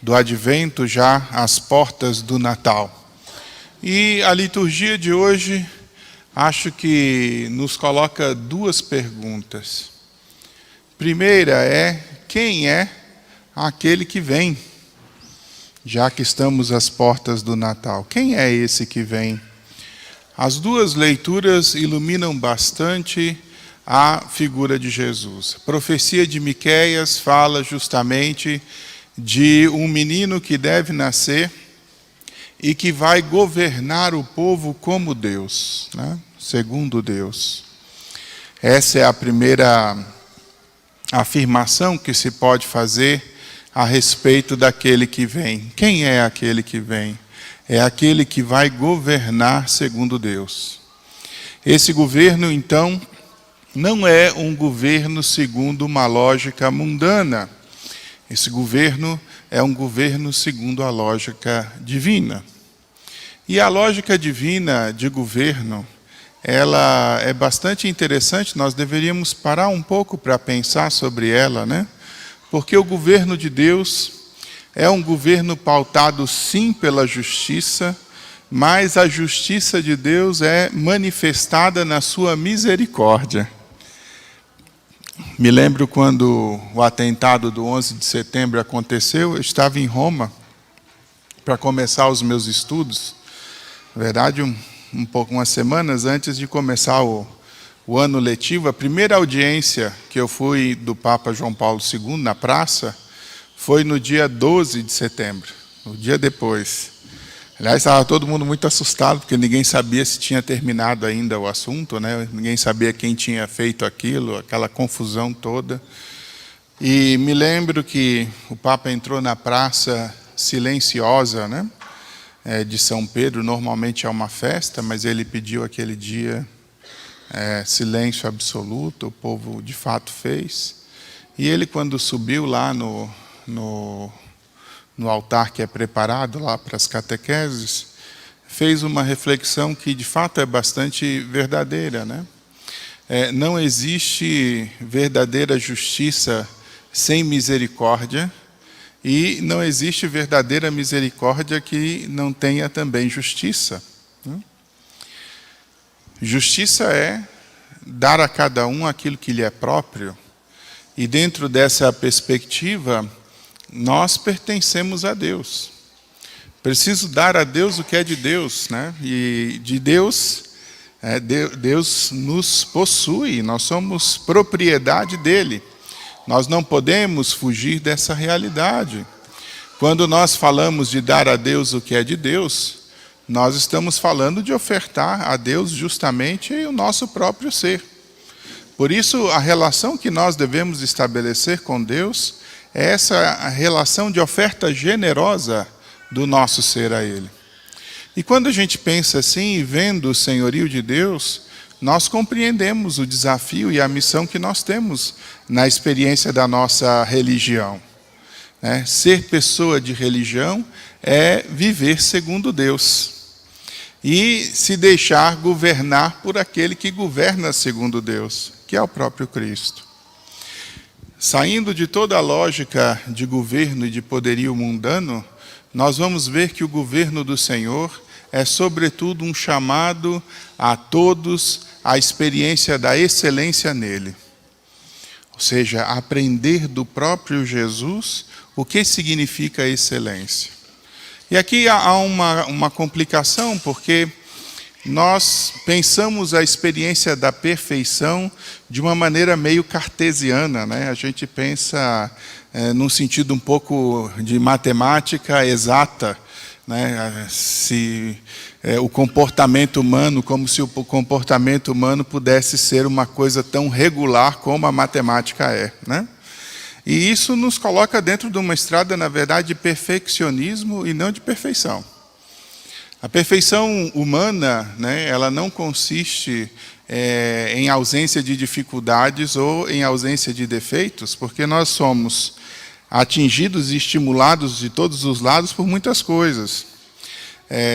do Advento, já às portas do Natal. E a liturgia de hoje, acho que nos coloca duas perguntas. Primeira é, quem é aquele que vem? Já que estamos às portas do Natal, quem é esse que vem? As duas leituras iluminam bastante a figura de Jesus. A profecia de Miqueias fala justamente de um menino que deve nascer e que vai governar o povo como Deus, né? Segundo Deus. Essa é a primeira afirmação que se pode fazer a respeito daquele que vem. Quem é aquele que vem? É aquele que vai governar segundo Deus. Esse governo, então, não é um governo segundo uma lógica mundana. Esse governo é um governo segundo a lógica divina. E a lógica divina de governo, ela é bastante interessante, nós deveríamos parar um pouco para pensar sobre ela, né? Porque o governo de Deus é um governo pautado sim pela justiça, mas a justiça de Deus é manifestada na sua misericórdia. Me lembro quando o atentado do 11 de setembro aconteceu, eu estava em Roma para começar os meus estudos. Na verdade, umas semanas antes de começar o ano letivo, a primeira audiência que eu fui do Papa João Paulo II na praça foi no dia 12 de setembro, o dia depois. Aliás, estava todo mundo muito assustado, porque ninguém sabia se tinha terminado ainda o assunto, né? Ninguém sabia quem tinha feito aquilo, aquela confusão toda. E me lembro que o Papa entrou na praça silenciosa, né? De São Pedro. Normalmente é uma festa, mas ele pediu aquele dia silêncio absoluto, o povo de fato fez. E ele, quando subiu lá no altar que é preparado lá para as catequeses, fez uma reflexão que de fato é bastante verdadeira, né? Não existe verdadeira justiça sem misericórdia, e não existe verdadeira misericórdia que não tenha também justiça, né? Justiça é dar a cada um aquilo que lhe é próprio, e dentro dessa perspectiva, nós pertencemos a Deus. Preciso dar a Deus o que é de Deus, né? E de Deus, Deus nos possui, nós somos propriedade dele. Nós não podemos fugir dessa realidade. Quando nós falamos de dar a Deus o que é de Deus, nós estamos falando de ofertar a Deus justamente o nosso próprio ser. Por isso, a relação que nós devemos estabelecer com Deus é essa relação de oferta generosa do nosso ser a Ele. E quando a gente pensa assim, vendo o senhorio de Deus, nós compreendemos o desafio e a missão que nós temos na experiência da nossa religião. Ser pessoa de religião é viver segundo Deus e se deixar governar por aquele que governa segundo Deus, que é o próprio Cristo. Saindo de toda a lógica de governo e de poderio mundano, nós vamos ver que o governo do Senhor é, sobretudo, um chamado a todos à experiência da excelência nele. Ou seja, aprender do próprio Jesus o que significa excelência. E aqui há uma complicação, porque nós pensamos a experiência da perfeição de uma maneira meio cartesiana, né? A gente pensa num sentido um pouco de matemática exata, né? O comportamento humano, como se o comportamento humano pudesse ser uma coisa tão regular como a matemática é, né? E isso nos coloca dentro de uma estrada, na verdade, de perfeccionismo e não de perfeição. A perfeição humana, né, ela não consiste em ausência de dificuldades ou em ausência de defeitos, porque nós somos atingidos e estimulados de todos os lados por muitas coisas.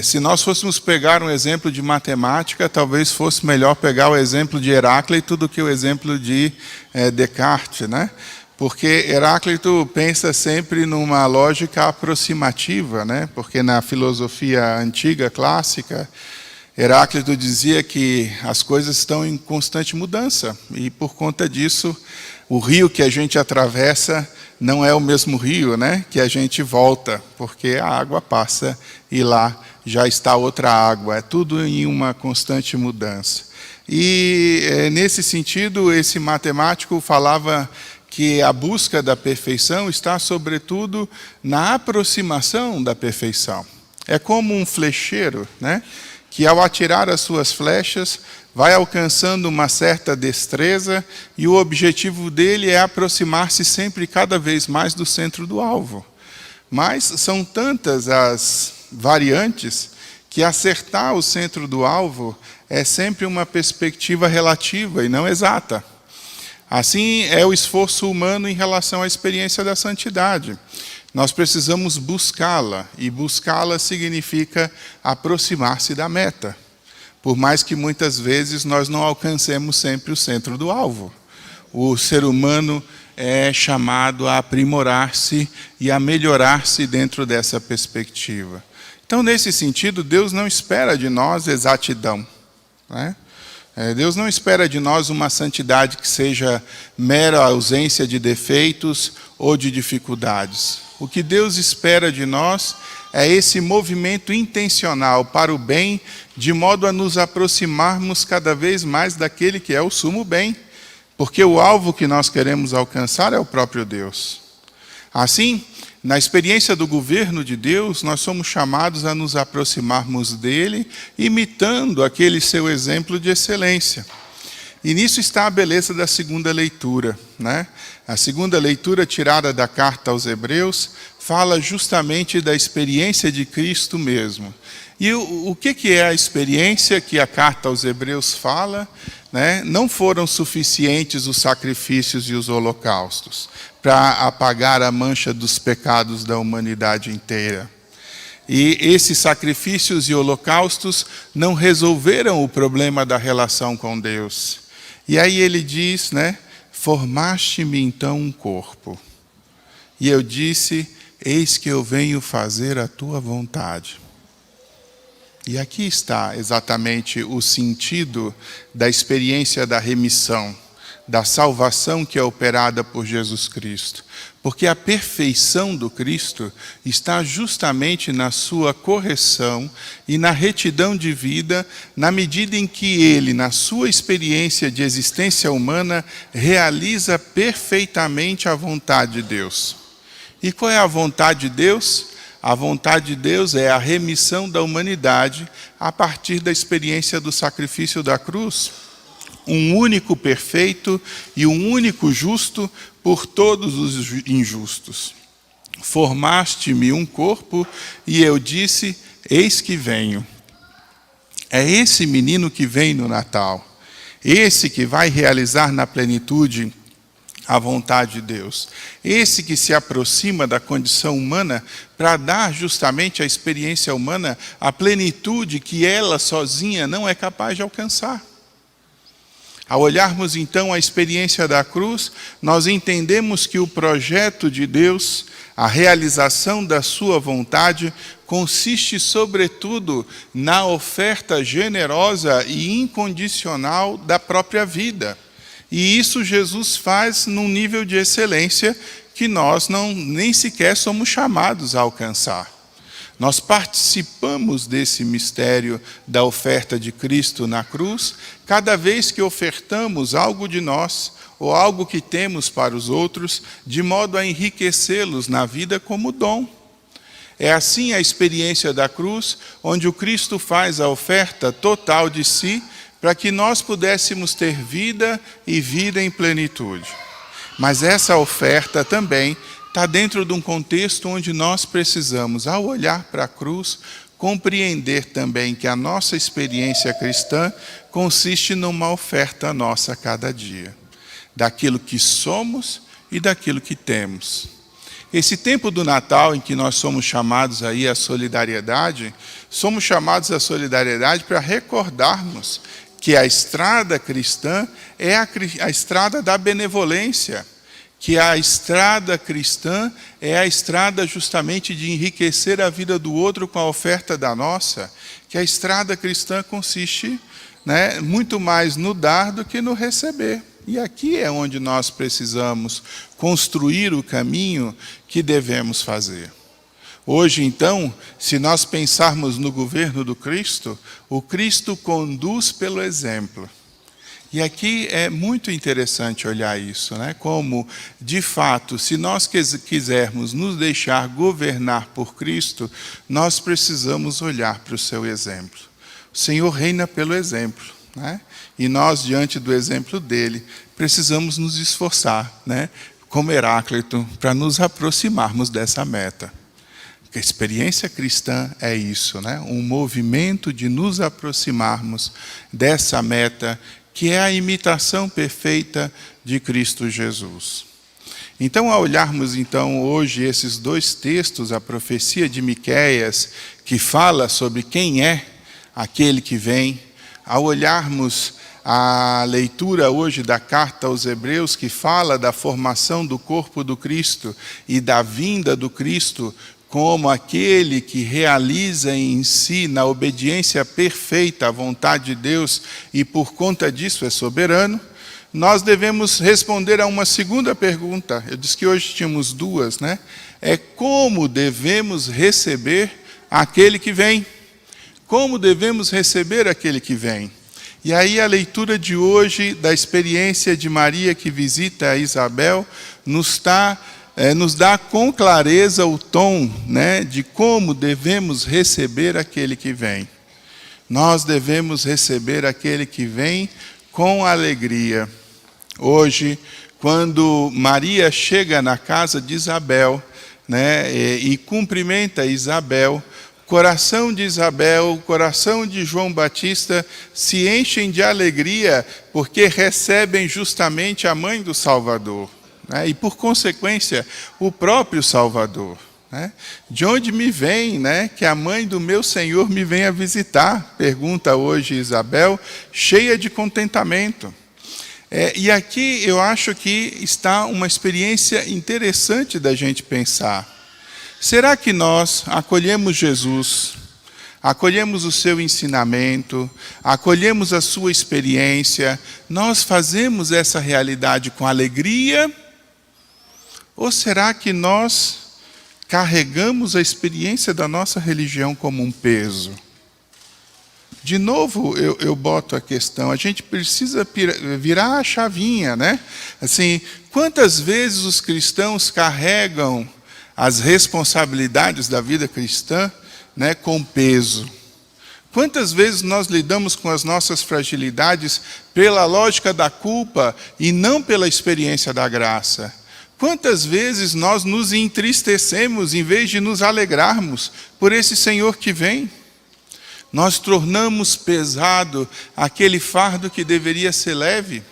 Se nós fôssemos pegar um exemplo de matemática, talvez fosse melhor pegar o exemplo de Heráclito do que o exemplo de Descartes, né? Porque Heráclito pensa sempre numa lógica aproximativa, né? Porque na filosofia antiga, clássica, Heráclito dizia que as coisas estão em constante mudança. E por conta disso, o rio que a gente atravessa não é o mesmo rio, né? Que a gente volta, porque a água passa e lá já está outra água. É tudo em uma constante mudança. E nesse sentido, esse matemático falava que a busca da perfeição está, sobretudo, na aproximação da perfeição. É como um flecheiro, né? Que ao atirar as suas flechas, vai alcançando uma certa destreza e o objetivo dele é aproximar-se sempre cada vez mais do centro do alvo. Mas são tantas as variantes que acertar o centro do alvo é sempre uma perspectiva relativa e não exata. Assim é o esforço humano em relação à experiência da santidade. Nós precisamos buscá-la, e buscá-la significa aproximar-se da meta. Por mais que muitas vezes nós não alcancemos sempre o centro do alvo. O ser humano é chamado a aprimorar-se e a melhorar-se dentro dessa perspectiva. Então, nesse sentido, Deus não espera de nós exatidão, né? Deus não espera de nós uma santidade que seja mera ausência de defeitos ou de dificuldades. O que Deus espera de nós é esse movimento intencional para o bem, de modo a nos aproximarmos cada vez mais daquele que é o sumo bem, porque o alvo que nós queremos alcançar é o próprio Deus. Assim, na experiência do governo de Deus, nós somos chamados a nos aproximarmos dele, imitando aquele seu exemplo de excelência. E nisso está a beleza da segunda leitura, né? A segunda leitura, tirada da carta aos Hebreus, fala justamente da experiência de Cristo mesmo. E o que é a experiência que a carta aos Hebreus fala? Né? Não foram suficientes os sacrifícios e os holocaustos para apagar a mancha dos pecados da humanidade inteira. E esses sacrifícios e holocaustos não resolveram o problema da relação com Deus. E aí ele diz, né? Formaste-me então um corpo. E eu disse, eis que eu venho fazer a tua vontade. E aqui está exatamente o sentido da experiência da remissão, da salvação que é operada por Jesus Cristo. Porque a perfeição do Cristo está justamente na sua correção e na retidão de vida, na medida em que ele, na sua experiência de existência humana, realiza perfeitamente a vontade de Deus. E qual é a vontade de Deus? A vontade de Deus é a remissão da humanidade a partir da experiência do sacrifício da cruz. Um único perfeito e um único justo por todos os injustos. Formaste-me um corpo e eu disse, eis que venho. É esse menino que vem no Natal. Esse que vai realizar na plenitude a vontade de Deus. Esse que se aproxima da condição humana para dar justamente à experiência humana a plenitude que ela sozinha não é capaz de alcançar. Ao olharmos então a experiência da cruz, nós entendemos que o projeto de Deus, a realização da sua vontade, consiste sobretudo na oferta generosa e incondicional da própria vida. E isso Jesus faz num nível de excelência que nós nem sequer somos chamados a alcançar. Nós participamos desse mistério da oferta de Cristo na cruz, cada vez que ofertamos algo de nós, ou algo que temos para os outros, de modo a enriquecê-los na vida como dom. É assim a experiência da cruz, onde o Cristo faz a oferta total de si, para que nós pudéssemos ter vida e vida em plenitude. Mas essa oferta também está dentro de um contexto onde nós precisamos, ao olhar para a cruz, compreender também que a nossa experiência cristã consiste numa oferta nossa a cada dia, daquilo que somos e daquilo que temos. Esse tempo do Natal em que nós somos chamados aí à solidariedade, somos chamados à solidariedade para recordarmos que a estrada cristã é a estrada da benevolência, que a estrada cristã é a estrada justamente de enriquecer a vida do outro com a oferta da nossa, que a estrada cristã consiste, né, muito mais no dar do que no receber. E aqui é onde nós precisamos construir o caminho que devemos fazer. Hoje, então, se nós pensarmos no governo do Cristo, o Cristo conduz pelo exemplo. E aqui é muito interessante olhar isso, né? Como, de fato, se nós quisermos nos deixar governar por Cristo, nós precisamos olhar para o seu exemplo. O Senhor reina pelo exemplo, né? E nós, diante do exemplo dele, precisamos nos esforçar, né? Como Heráclito, para nos aproximarmos dessa meta. Porque a experiência cristã é isso, né? Um movimento de nos aproximarmos dessa meta, que é a imitação perfeita de Cristo Jesus. Então, ao olharmos então hoje esses dois textos, a profecia de Miqueias, que fala sobre quem é aquele que vem, ao olharmos a leitura hoje da carta aos Hebreus, que fala da formação do corpo do Cristo e da vinda do Cristo como aquele que realiza em si, na obediência perfeita à vontade de Deus e por conta disso é soberano, nós devemos responder a uma segunda pergunta. Eu disse que hoje tínhamos duas, né? É como devemos receber aquele que vem? Como devemos receber aquele que vem? E aí a leitura de hoje da experiência de Maria que visita Isabel nos dá com clareza o tom, né, de como devemos receber aquele que vem. Nós devemos receber aquele que vem com alegria. Hoje, quando Maria chega na casa de Isabel, né, e cumprimenta Isabel, o coração de Isabel, o coração de João Batista se enchem de alegria porque recebem justamente a mãe do Salvador. E, por consequência, o próprio Salvador. De onde me vem, que a mãe do meu Senhor me venha visitar? Pergunta hoje Isabel, cheia de contentamento. E aqui eu acho que está uma experiência interessante da gente pensar. Será que nós acolhemos Jesus, acolhemos o seu ensinamento, acolhemos a sua experiência, nós fazemos essa realidade com alegria? Ou será que nós carregamos a experiência da nossa religião como um peso? De novo, eu boto a questão, a gente precisa virar a chavinha, né? Assim, quantas vezes os cristãos carregam as responsabilidades da vida cristã, né, com peso? Quantas vezes nós lidamos com as nossas fragilidades pela lógica da culpa e não pela experiência da graça? Quantas vezes nós nos entristecemos em vez de nos alegrarmos por esse Senhor que vem? Nós tornamos pesado aquele fardo que deveria ser leve,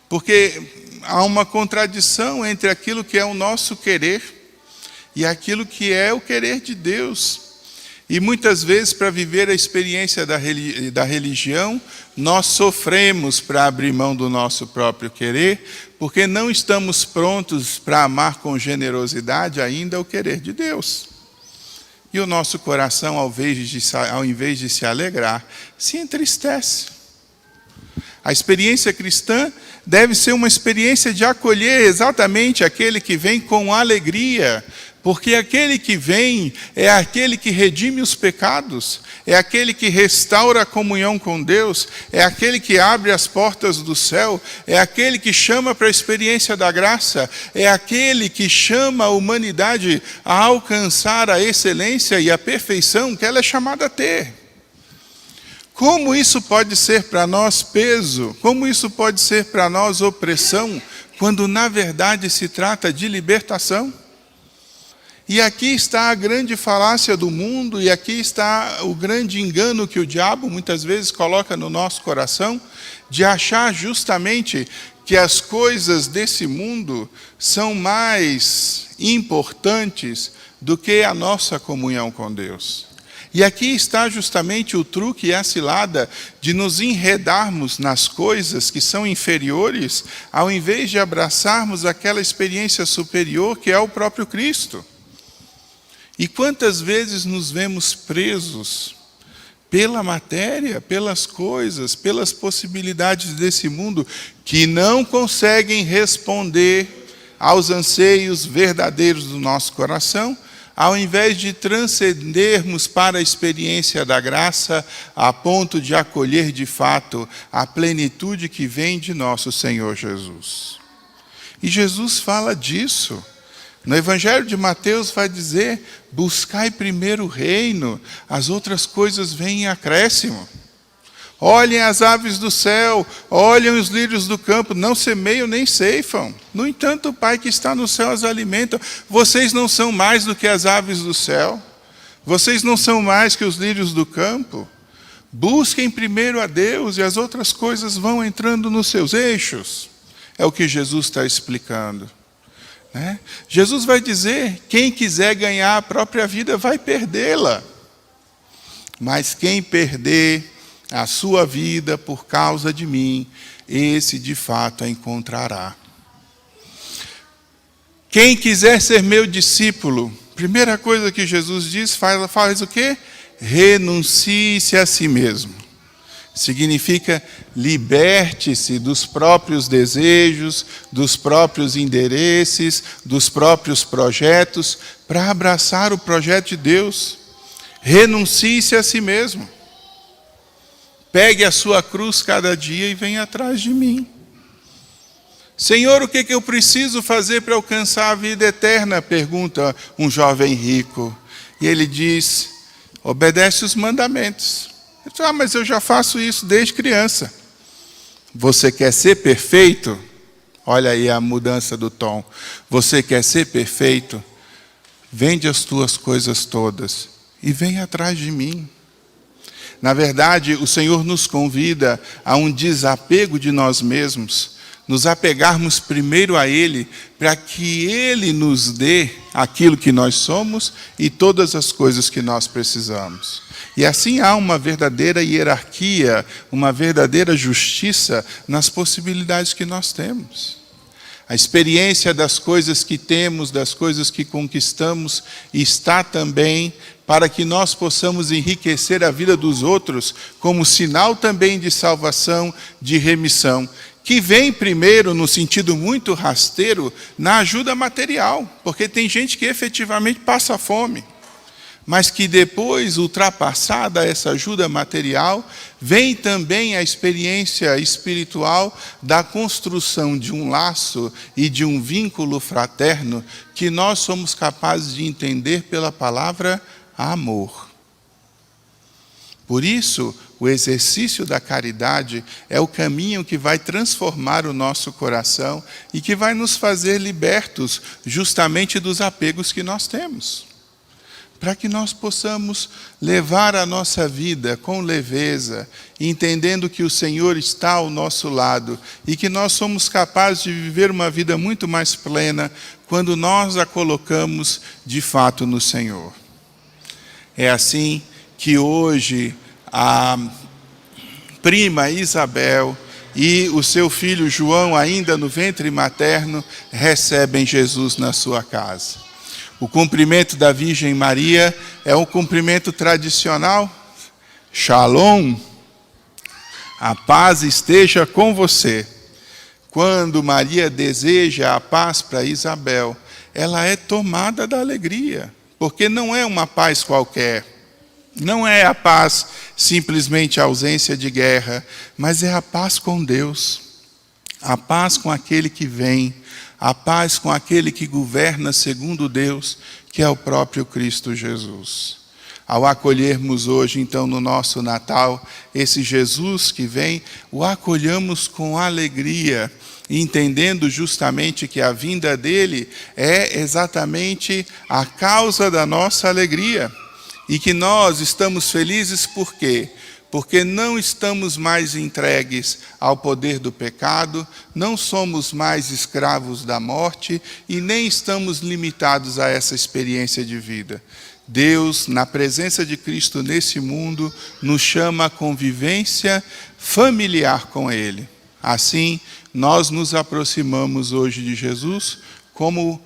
porque há uma contradição entre aquilo que é o nosso querer e aquilo que é o querer de Deus. E muitas vezes, para viver a experiência da religião, nós sofremos para abrir mão do nosso próprio querer, porque não estamos prontos para amar com generosidade ainda o querer de Deus. E o nosso coração, ao invés de se alegrar, se entristece. A experiência cristã deve ser uma experiência de acolher exatamente aquele que vem com alegria, porque aquele que vem é aquele que redime os pecados, é aquele que restaura a comunhão com Deus, é aquele que abre as portas do céu, é aquele que chama para a experiência da graça, é aquele que chama a humanidade a alcançar a excelência e a perfeição que ela é chamada a ter. Como isso pode ser para nós peso? Como isso pode ser para nós opressão, quando na verdade se trata de libertação? E aqui está a grande falácia do mundo, e aqui está o grande engano que o diabo muitas vezes coloca no nosso coração, de achar justamente que as coisas desse mundo são mais importantes do que a nossa comunhão com Deus. E aqui está justamente o truque e a cilada de nos enredarmos nas coisas que são inferiores, ao invés de abraçarmos aquela experiência superior que é o próprio Cristo. E quantas vezes nos vemos presos pela matéria, pelas coisas, pelas possibilidades desse mundo, que não conseguem responder aos anseios verdadeiros do nosso coração, ao invés de transcendermos para a experiência da graça, a ponto de acolher de fato a plenitude que vem de nosso Senhor Jesus. E Jesus fala disso. No Evangelho de Mateus vai dizer: buscai primeiro o reino, as outras coisas vêm em acréscimo. Olhem as aves do céu, olhem os lírios do campo, não semeiam nem ceifam. No entanto, o Pai que está no céu as alimenta. Vocês não são mais do que as aves do céu? Vocês não são mais que os lírios do campo? Busquem primeiro a Deus e as outras coisas vão entrando nos seus eixos. É o que Jesus está explicando. Jesus vai dizer: quem quiser ganhar a própria vida vai perdê-la. Mas quem perder a sua vida por causa de mim, esse de fato a encontrará. Quem quiser ser meu discípulo, primeira coisa que Jesus diz, faz o quê? Renuncie-se a si mesmo. Significa liberte-se dos próprios desejos, dos próprios interesses, dos próprios projetos, para abraçar o projeto de Deus. Renuncie-se a si mesmo. Pegue a sua cruz cada dia e venha atrás de mim. Senhor, o que eu preciso fazer para alcançar a vida eterna? Pergunta um jovem rico. E ele diz: obedece os mandamentos. Ele diz: mas eu já faço isso desde criança. Você quer ser perfeito? Olha aí a mudança do tom. Você quer ser perfeito? Vende as tuas coisas todas e vem atrás de mim. Na verdade, o Senhor nos convida a um desapego de nós mesmos, nos apegarmos primeiro a Ele, para que Ele nos dê aquilo que nós somos e todas as coisas que nós precisamos. E assim há uma verdadeira hierarquia, uma verdadeira justiça nas possibilidades que nós temos. A experiência das coisas que temos, das coisas que conquistamos, está também para que nós possamos enriquecer a vida dos outros, como sinal também de salvação, de remissão, que vem primeiro, no sentido muito rasteiro, na ajuda material, porque tem gente que efetivamente passa fome, mas que depois, ultrapassada essa ajuda material, vem também a experiência espiritual da construção de um laço e de um vínculo fraterno que nós somos capazes de entender pela palavra amor. Por isso, o exercício da caridade é o caminho que vai transformar o nosso coração e que vai nos fazer libertos justamente dos apegos que nós temos, para que nós possamos levar a nossa vida com leveza, entendendo que o Senhor está ao nosso lado e que nós somos capazes de viver uma vida muito mais plena quando nós a colocamos de fato no Senhor. É assim que hoje a prima Isabel e o seu filho João, ainda no ventre materno, recebem Jesus na sua casa. O cumprimento da Virgem Maria é um cumprimento tradicional. Shalom, a paz esteja com você. Quando Maria deseja a paz para Isabel, ela é tomada da alegria, porque não é uma paz qualquer. Não é a paz simplesmente a ausência de guerra, mas é a paz com Deus, a paz com aquele que vem, a paz com aquele que governa segundo Deus, que é o próprio Cristo Jesus. Ao acolhermos hoje, então, no nosso Natal, esse Jesus que vem, o acolhamos com alegria, entendendo justamente que a vinda dele é exatamente a causa da nossa alegria. E que nós estamos felizes por quê? Porque não estamos mais entregues ao poder do pecado, não somos mais escravos da morte e nem estamos limitados a essa experiência de vida. Deus, na presença de Cristo nesse mundo, nos chama à convivência familiar com Ele. Assim, nós nos aproximamos hoje de Jesus como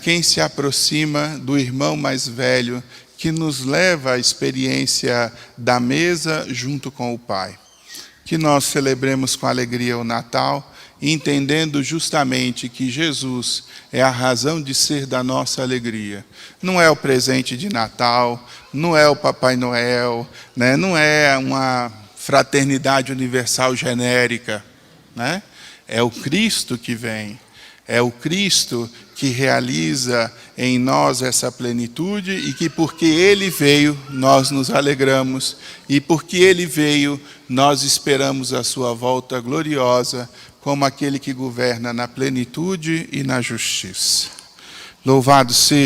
quem se aproxima do irmão mais velho, que nos leva à experiência da mesa junto com o Pai. Que nós celebremos com alegria o Natal, entendendo justamente que Jesus é a razão de ser da nossa alegria. Não é o presente de Natal, não é o Papai Noel, né? Não é uma fraternidade universal genérica, né? É o Cristo que vem, é o Cristo que realiza em nós essa plenitude e que porque Ele veio, nós nos alegramos e porque Ele veio, nós esperamos a sua volta gloriosa como aquele que governa na plenitude e na justiça. Louvado seja